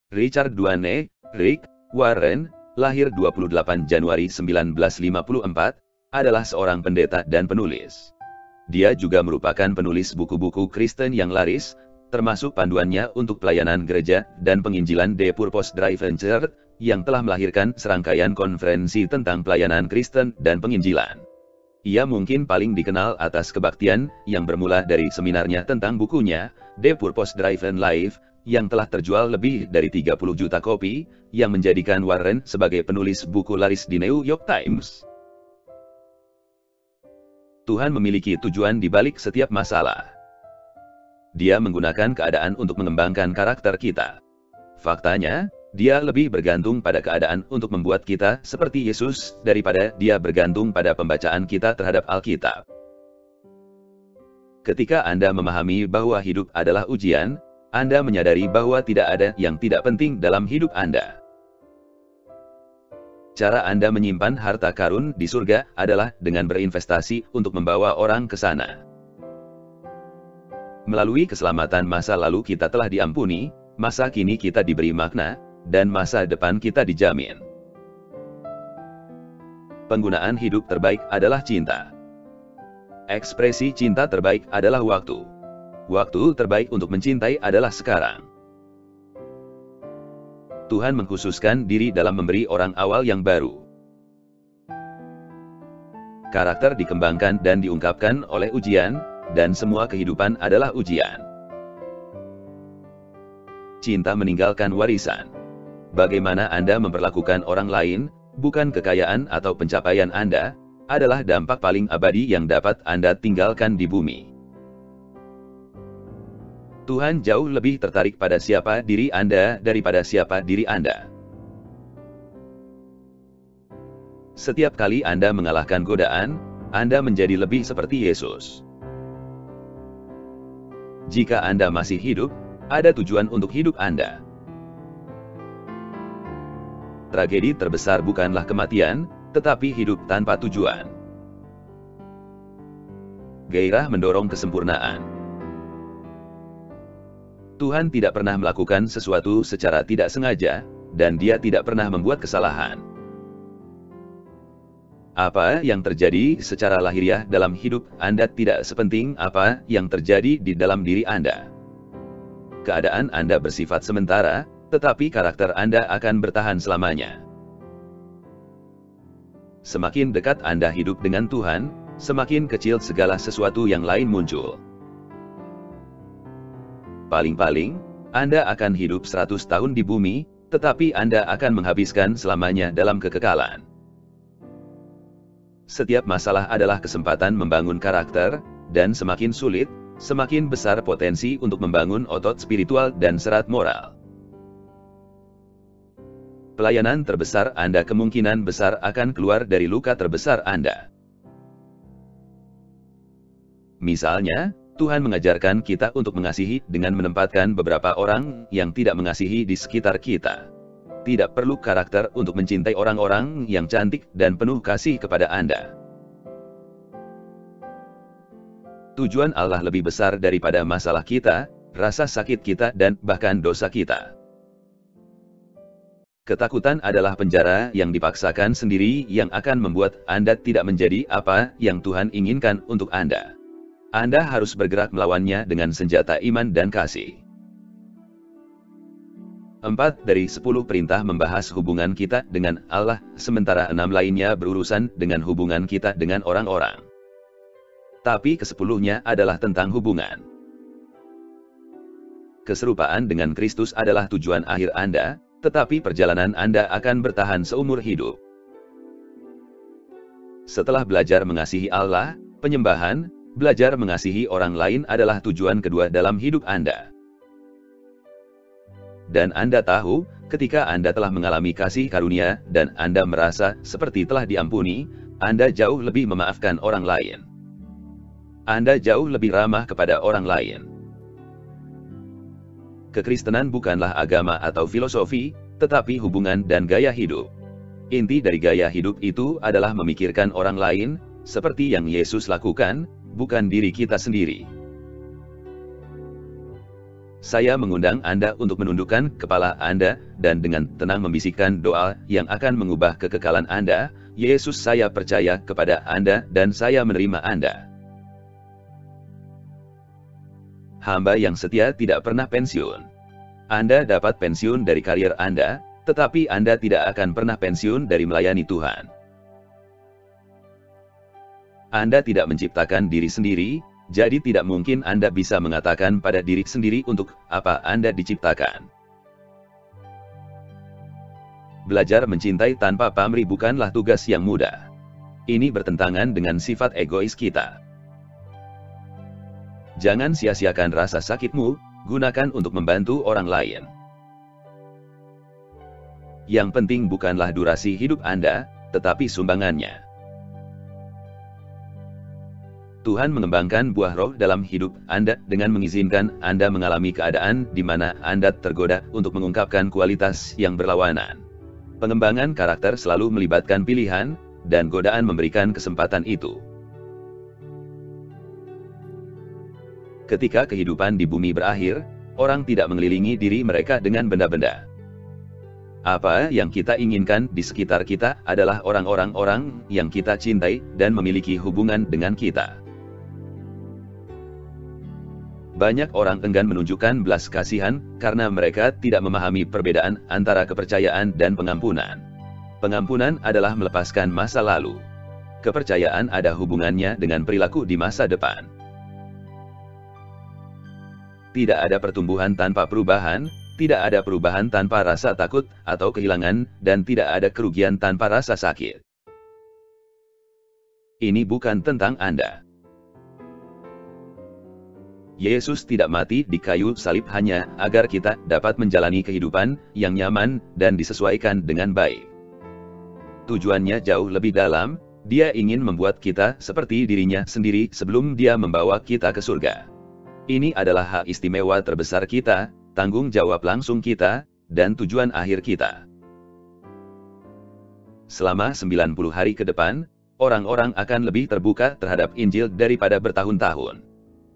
Richard Duane, Rick Warren, lahir 28 Januari 1954, adalah seorang pendeta dan penulis. Dia juga merupakan penulis buku-buku Kristen yang laris, termasuk panduannya untuk pelayanan gereja dan penginjilan The Purpose Driven Church, yang telah melahirkan serangkaian konferensi tentang pelayanan Kristen dan penginjilan. Ia mungkin paling dikenal atas kebaktian yang bermula dari seminarnya tentang bukunya, The Purpose Driven Life, yang telah terjual lebih dari 30 juta kopi, yang menjadikan Warren sebagai penulis buku laris di New York Times. Tuhan memiliki tujuan di balik setiap masalah. Dia menggunakan keadaan untuk mengembangkan karakter kita. Faktanya, Dia lebih bergantung pada keadaan untuk membuat kita seperti Yesus, daripada Dia bergantung pada pembacaan kita terhadap Alkitab. Ketika Anda memahami bahwa hidup adalah ujian, Anda menyadari bahwa tidak ada yang tidak penting dalam hidup Anda. Cara Anda menyimpan harta karun di surga adalah dengan berinvestasi untuk membawa orang ke sana. Melalui keselamatan masa lalu kita telah diampuni, masa kini kita diberi makna, dan masa depan kita dijamin. Penggunaan hidup terbaik adalah cinta. Ekspresi cinta terbaik adalah waktu. Waktu terbaik untuk mencintai adalah sekarang. Tuhan mengkhususkan diri dalam memberi orang awal yang baru. Karakter dikembangkan dan diungkapkan oleh ujian, dan semua kehidupan adalah ujian. Cinta meninggalkan warisan. Bagaimana Anda memperlakukan orang lain, bukan kekayaan atau pencapaian Anda, adalah dampak paling abadi yang dapat Anda tinggalkan di bumi. Tuhan jauh lebih tertarik pada siapa diri Anda daripada siapa diri Anda. Setiap kali Anda mengalahkan godaan, Anda menjadi lebih seperti Yesus. Jika Anda masih hidup, ada tujuan untuk hidup Anda. Tragedi terbesar bukanlah kematian, tetapi hidup tanpa tujuan. Gairah mendorong kesempurnaan. Tuhan tidak pernah melakukan sesuatu secara tidak sengaja, dan Dia tidak pernah membuat kesalahan. Apa yang terjadi secara lahiriah dalam hidup Anda tidak sepenting apa yang terjadi di dalam diri Anda. Keadaan Anda bersifat sementara, tetapi karakter Anda akan bertahan selamanya. Semakin dekat Anda hidup dengan Tuhan, semakin kecil segala sesuatu yang lain muncul. Paling-paling, Anda akan hidup 100 tahun di bumi, tetapi Anda akan menghabiskan selamanya dalam kekekalan. Setiap masalah adalah kesempatan membangun karakter, dan semakin sulit, semakin besar potensi untuk membangun otot spiritual dan serat moral. Pelayanan terbesar Anda kemungkinan besar akan keluar dari luka terbesar Anda. Misalnya, Tuhan mengajarkan kita untuk mengasihi dengan menempatkan beberapa orang yang tidak mengasihi di sekitar kita. Tidak perlu karakter untuk mencintai orang-orang yang cantik dan penuh kasih kepada Anda. Tujuan Allah lebih besar daripada masalah kita, rasa sakit kita dan bahkan dosa kita. Ketakutan adalah penjara yang dipaksakan sendiri yang akan membuat Anda tidak menjadi apa yang Tuhan inginkan untuk Anda. Anda harus bergerak melawannya dengan senjata iman dan kasih. 4 dari 10 perintah membahas hubungan kita dengan Allah, sementara 6 lainnya berurusan dengan hubungan kita dengan orang-orang. Tapi ke-10-nya adalah tentang hubungan. Keserupaan dengan Kristus adalah tujuan akhir Anda, tetapi perjalanan Anda akan bertahan seumur hidup. Setelah belajar mengasihi Allah, penyembahan, belajar mengasihi orang lain adalah tujuan kedua dalam hidup Anda. Dan Anda tahu, ketika Anda telah mengalami kasih karunia, dan Anda merasa seperti telah diampuni, Anda jauh lebih memaafkan orang lain. Anda jauh lebih ramah kepada orang lain. Kekristenan bukanlah agama atau filosofi, tetapi hubungan dan gaya hidup. Inti dari gaya hidup itu adalah memikirkan orang lain, seperti yang Yesus lakukan, bukan diri kita sendiri. Saya mengundang Anda untuk menundukkan kepala Anda, dan dengan tenang membisikkan doa yang akan mengubah kekekalan Anda. Yesus, saya percaya kepada Anda dan saya menerima Anda. Hamba yang setia tidak pernah pensiun. Anda dapat pensiun dari karier Anda, tetapi Anda tidak akan pernah pensiun dari melayani Tuhan. Anda tidak menciptakan diri sendiri, jadi tidak mungkin Anda bisa mengatakan pada diri sendiri untuk apa Anda diciptakan. Belajar mencintai tanpa pamrih bukanlah tugas yang mudah. Ini bertentangan dengan sifat egois kita. Jangan sia-siakan rasa sakitmu, gunakan untuk membantu orang lain. Yang penting bukanlah durasi hidup Anda, tetapi sumbangannya. Tuhan mengembangkan buah roh dalam hidup Anda dengan mengizinkan Anda mengalami keadaan di mana Anda tergoda untuk mengungkapkan kualitas yang berlawanan. Pengembangan karakter selalu melibatkan pilihan, dan godaan memberikan kesempatan itu. Ketika kehidupan di bumi berakhir, orang tidak mengelilingi diri mereka dengan benda-benda. Apa yang kita inginkan di sekitar kita adalah orang-orang yang kita cintai dan memiliki hubungan dengan kita. Banyak orang enggan menunjukkan belas kasihan karena mereka tidak memahami perbedaan antara kepercayaan dan pengampunan. Pengampunan adalah melepaskan masa lalu. Kepercayaan ada hubungannya dengan perilaku di masa depan. Tidak ada pertumbuhan tanpa perubahan, tidak ada perubahan tanpa rasa takut atau kehilangan, dan tidak ada kerugian tanpa rasa sakit. Ini bukan tentang Anda. Yesus tidak mati di kayu salib hanya agar kita dapat menjalani kehidupan yang nyaman dan disesuaikan dengan baik. Tujuannya jauh lebih dalam, Dia ingin membuat kita seperti dirinya sendiri sebelum Dia membawa kita ke surga. Ini adalah hak istimewa terbesar kita, tanggung jawab langsung kita, dan tujuan akhir kita. Selama 90 hari ke depan, orang-orang akan lebih terbuka terhadap Injil daripada bertahun-tahun.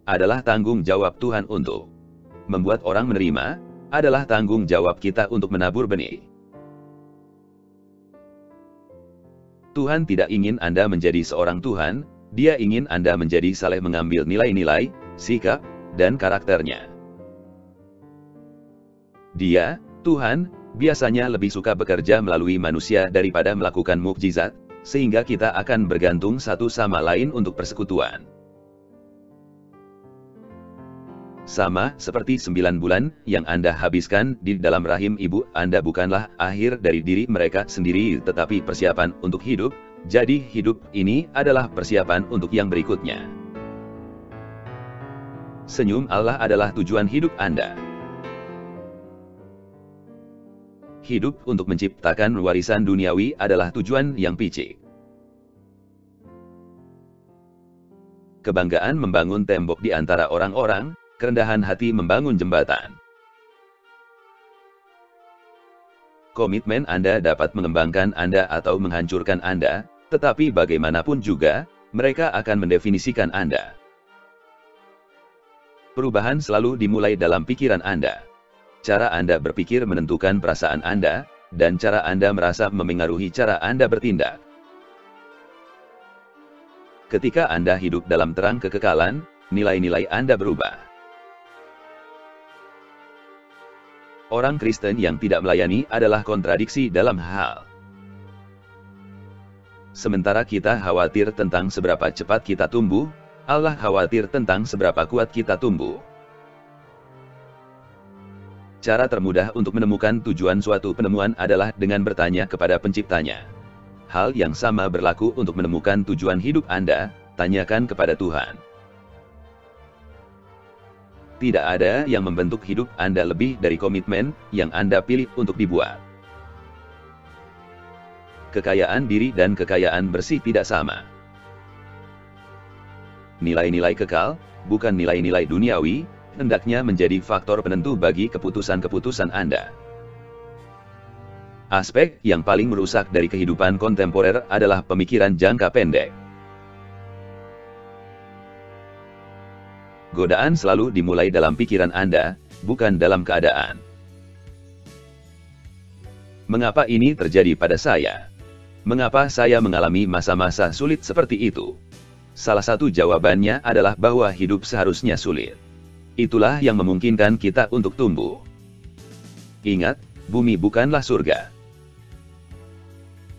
Adalah tanggung jawab Tuhan untuk membuat orang menerima, adalah tanggung jawab kita untuk menabur benih. Tuhan tidak ingin Anda menjadi seorang Tuhan, Dia ingin Anda menjadi saleh mengambil nilai-nilai, sikap, dan karakternya. Dia, Tuhan, biasanya lebih suka bekerja melalui manusia daripada melakukan mukjizat, sehingga kita akan bergantung satu sama lain untuk persekutuan. Sama seperti 9 bulan yang Anda habiskan di dalam rahim ibu Anda bukanlah akhir dari diri mereka sendiri tetapi persiapan untuk hidup, jadi hidup ini adalah persiapan untuk yang berikutnya. Senyum Allah adalah tujuan hidup Anda. Hidup untuk menciptakan warisan duniawi adalah tujuan yang picik. Kebanggaan membangun tembok di antara orang-orang, kerendahan hati membangun jembatan. Komitmen Anda dapat mengembangkan Anda atau menghancurkan Anda, tetapi bagaimanapun juga, mereka akan mendefinisikan Anda. Perubahan selalu dimulai dalam pikiran Anda. Cara Anda berpikir menentukan perasaan Anda, dan cara Anda merasa memengaruhi cara Anda bertindak. Ketika Anda hidup dalam terang kekekalan, nilai-nilai Anda berubah. Orang Kristen yang tidak melayani adalah kontradiksi dalam hal. Sementara kita khawatir tentang seberapa cepat kita tumbuh, Allah khawatir tentang seberapa kuat kita tumbuh. Cara termudah untuk menemukan tujuan suatu penemuan adalah dengan bertanya kepada penciptanya. Hal yang sama berlaku untuk menemukan tujuan hidup Anda, tanyakan kepada Tuhan. Tidak ada yang membentuk hidup Anda lebih dari komitmen yang Anda pilih untuk dibuat. Kekayaan diri dan kekayaan bersih tidak sama. Nilai-nilai kekal, bukan nilai-nilai duniawi, hendaknya menjadi faktor penentu bagi keputusan-keputusan Anda. Aspek yang paling merusak dari kehidupan kontemporer adalah pemikiran jangka pendek. Godaan selalu dimulai dalam pikiran Anda, bukan dalam keadaan. Mengapa ini terjadi pada saya? Mengapa saya mengalami masa-masa sulit seperti itu? Salah satu jawabannya adalah bahwa hidup seharusnya sulit. Itulah yang memungkinkan kita untuk tumbuh. Ingat, bumi bukanlah surga.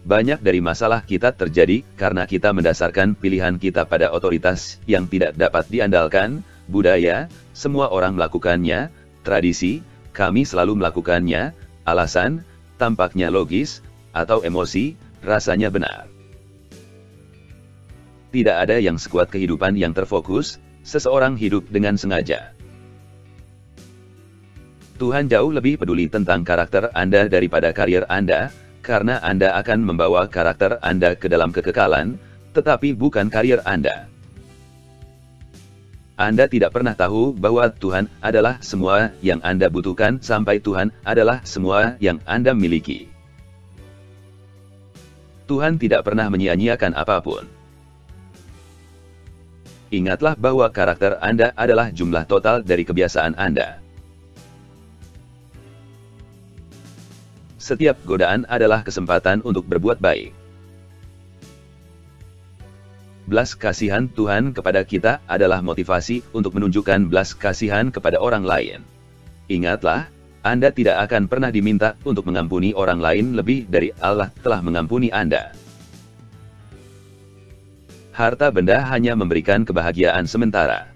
Banyak dari masalah kita terjadi karena kita mendasarkan pilihan kita pada otoritas yang tidak dapat diandalkan, budaya, semua orang melakukannya, tradisi, kami selalu melakukannya, alasan, tampaknya logis, atau emosi, rasanya benar. Tidak ada yang sekuat kehidupan yang terfokus, seseorang hidup dengan sengaja. Tuhan jauh lebih peduli tentang karakter Anda daripada karier Anda, karena Anda akan membawa karakter Anda ke dalam kekekalan, tetapi bukan karier Anda. Anda tidak pernah tahu bahwa Tuhan adalah semua yang Anda butuhkan sampai Tuhan adalah semua yang Anda miliki. Tuhan tidak pernah menyia-nyiakan apapun. Ingatlah bahwa karakter Anda adalah jumlah total dari kebiasaan Anda. Setiap godaan adalah kesempatan untuk berbuat baik. Belas kasihan Tuhan kepada kita adalah motivasi untuk menunjukkan belas kasihan kepada orang lain. Ingatlah, Anda tidak akan pernah diminta untuk mengampuni orang lain lebih dari Allah telah mengampuni Anda. Harta benda hanya memberikan kebahagiaan sementara.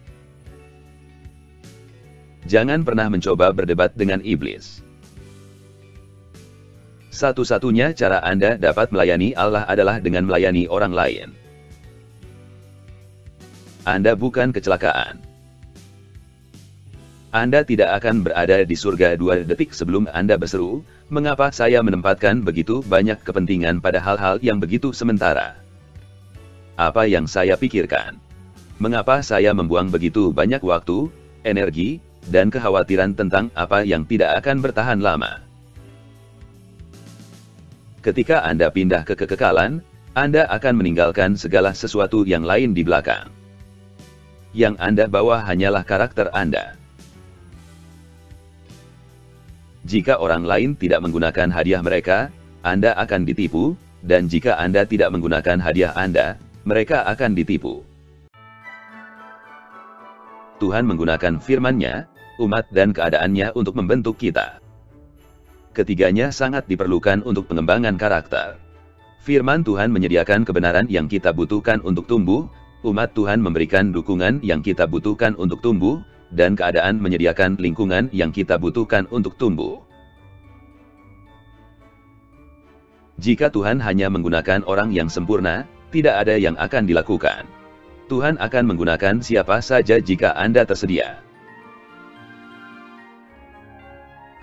Jangan pernah mencoba berdebat dengan iblis. Satu-satunya cara Anda dapat melayani Allah adalah dengan melayani orang lain. Anda bukan kecelakaan. Anda tidak akan berada di surga 2 detik sebelum Anda berseru, "Mengapa saya menempatkan begitu banyak kepentingan pada hal-hal yang begitu sementara? Apa yang saya pikirkan? Mengapa saya membuang begitu banyak waktu, energi, dan kekhawatiran tentang apa yang tidak akan bertahan lama?" Ketika Anda pindah ke kekekalan, Anda akan meninggalkan segala sesuatu yang lain di belakang. Yang Anda bawa hanyalah karakter Anda. Jika orang lain tidak menggunakan hadiah mereka, Anda akan ditipu, dan jika Anda tidak menggunakan hadiah Anda, mereka akan ditipu. Tuhan menggunakan firman-Nya, umat dan keadaannya untuk membentuk kita. Ketiganya sangat diperlukan untuk pengembangan karakter. Firman Tuhan menyediakan kebenaran yang kita butuhkan untuk tumbuh, umat Tuhan memberikan dukungan yang kita butuhkan untuk tumbuh, dan keadaan menyediakan lingkungan yang kita butuhkan untuk tumbuh. Jika Tuhan hanya menggunakan orang yang sempurna, tidak ada yang akan dilakukan. Tuhan akan menggunakan siapa saja jika Anda tersedia.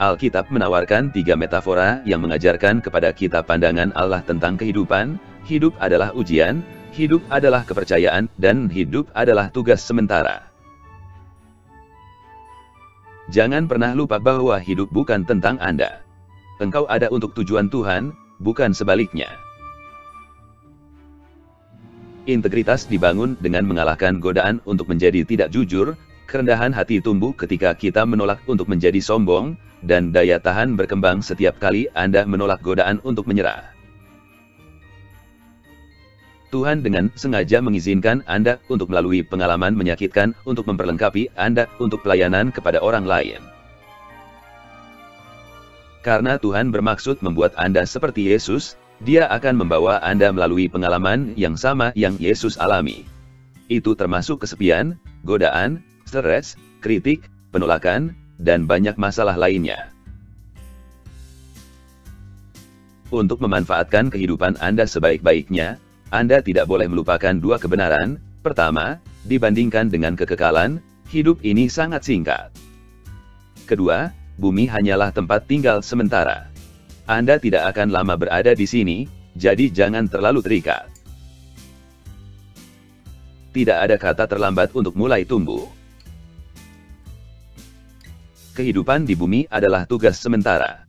Alkitab menawarkan 3 metafora yang mengajarkan kepada kita pandangan Allah tentang kehidupan. Hidup adalah ujian, hidup adalah kepercayaan, dan hidup adalah tugas sementara. Jangan pernah lupa bahwa hidup bukan tentang Anda. Engkau ada untuk tujuan Tuhan, bukan sebaliknya. Integritas dibangun dengan mengalahkan godaan untuk menjadi tidak jujur. Kerendahan hati tumbuh ketika kita menolak untuk menjadi sombong, dan daya tahan berkembang setiap kali Anda menolak godaan untuk menyerah. Tuhan dengan sengaja mengizinkan Anda untuk melalui pengalaman menyakitkan untuk memperlengkapi Anda untuk pelayanan kepada orang lain. Karena Tuhan bermaksud membuat Anda seperti Yesus, Dia akan membawa Anda melalui pengalaman yang sama yang Yesus alami. Itu termasuk kesepian, godaan, stres, kritik, penolakan, dan banyak masalah lainnya. Untuk memanfaatkan kehidupan Anda sebaik-baiknya, Anda tidak boleh melupakan 2 kebenaran. Pertama, dibandingkan dengan kekekalan, hidup ini sangat singkat. Kedua, bumi hanyalah tempat tinggal sementara. Anda tidak akan lama berada di sini, jadi jangan terlalu terikat. Tidak ada kata terlambat untuk mulai tumbuh. Kehidupan di bumi adalah tugas sementara.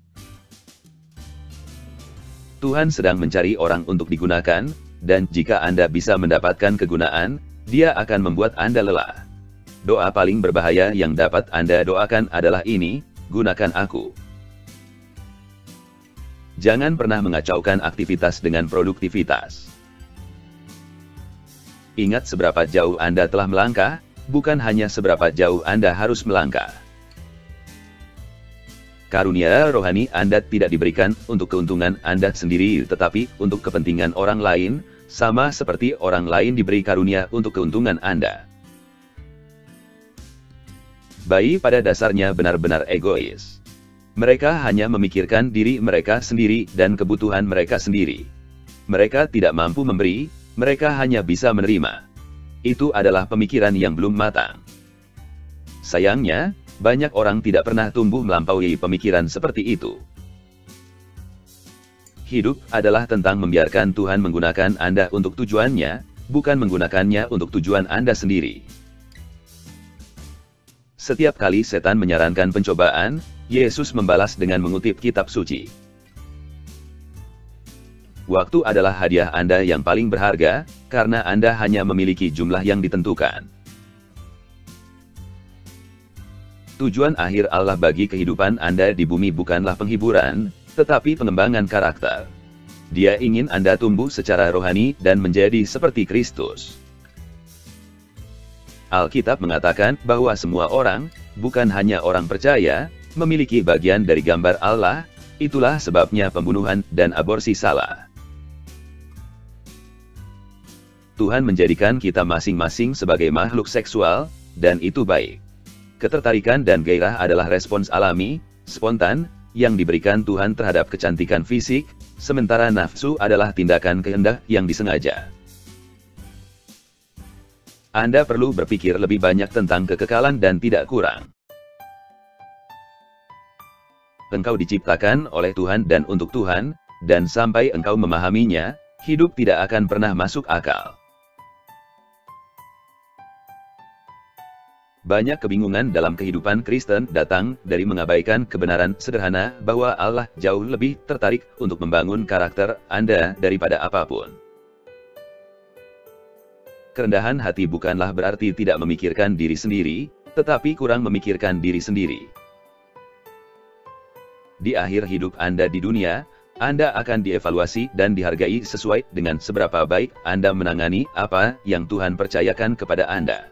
Tuhan sedang mencari orang untuk digunakan, dan jika Anda bisa mendapatkan kegunaan, Dia akan membuat Anda lelah. Doa paling berbahaya yang dapat Anda doakan adalah ini, gunakan aku. Jangan pernah mengacaukan aktivitas dengan produktivitas. Ingat seberapa jauh Anda telah melangkah, bukan hanya seberapa jauh Anda harus melangkah. Karunia rohani Anda tidak diberikan untuk keuntungan Anda sendiri tetapi untuk kepentingan orang lain, sama seperti orang lain diberi karunia untuk keuntungan Anda. Bayi pada dasarnya benar-benar egois. Mereka hanya memikirkan diri mereka sendiri dan kebutuhan mereka sendiri. Mereka tidak mampu memberi, mereka hanya bisa menerima. Itu adalah pemikiran yang belum matang. Sayangnya, banyak orang tidak pernah tumbuh melampaui pemikiran seperti itu. Hidup adalah tentang membiarkan Tuhan menggunakan Anda untuk tujuannya, bukan menggunakannya untuk tujuan Anda sendiri. Setiap kali setan menyarankan pencobaan, Yesus membalas dengan mengutip kitab suci. Waktu adalah hadiah Anda yang paling berharga, karena Anda hanya memiliki jumlah yang ditentukan. Tujuan akhir Allah bagi kehidupan Anda di bumi bukanlah penghiburan, tetapi pengembangan karakter. Dia ingin Anda tumbuh secara rohani dan menjadi seperti Kristus. Alkitab mengatakan bahwa semua orang, bukan hanya orang percaya, memiliki bagian dari gambar Allah, itulah sebabnya pembunuhan dan aborsi salah. Tuhan menjadikan kita masing-masing sebagai makhluk seksual, dan itu baik. Ketertarikan dan gairah adalah respons alami, spontan, yang diberikan Tuhan terhadap kecantikan fisik, sementara nafsu adalah tindakan kehendak yang disengaja. Anda perlu berpikir lebih banyak tentang kekekalan dan tidak kurang. Engkau diciptakan oleh Tuhan dan untuk Tuhan, dan sampai engkau memahaminya, hidup tidak akan pernah masuk akal. Banyak kebingungan dalam kehidupan Kristen datang dari mengabaikan kebenaran sederhana bahwa Allah jauh lebih tertarik untuk membangun karakter Anda daripada apapun. Kerendahan hati bukanlah berarti tidak memikirkan diri sendiri, tetapi kurang memikirkan diri sendiri. Di akhir hidup Anda di dunia, Anda akan dievaluasi dan dihargai sesuai dengan seberapa baik Anda menangani apa yang Tuhan percayakan kepada Anda.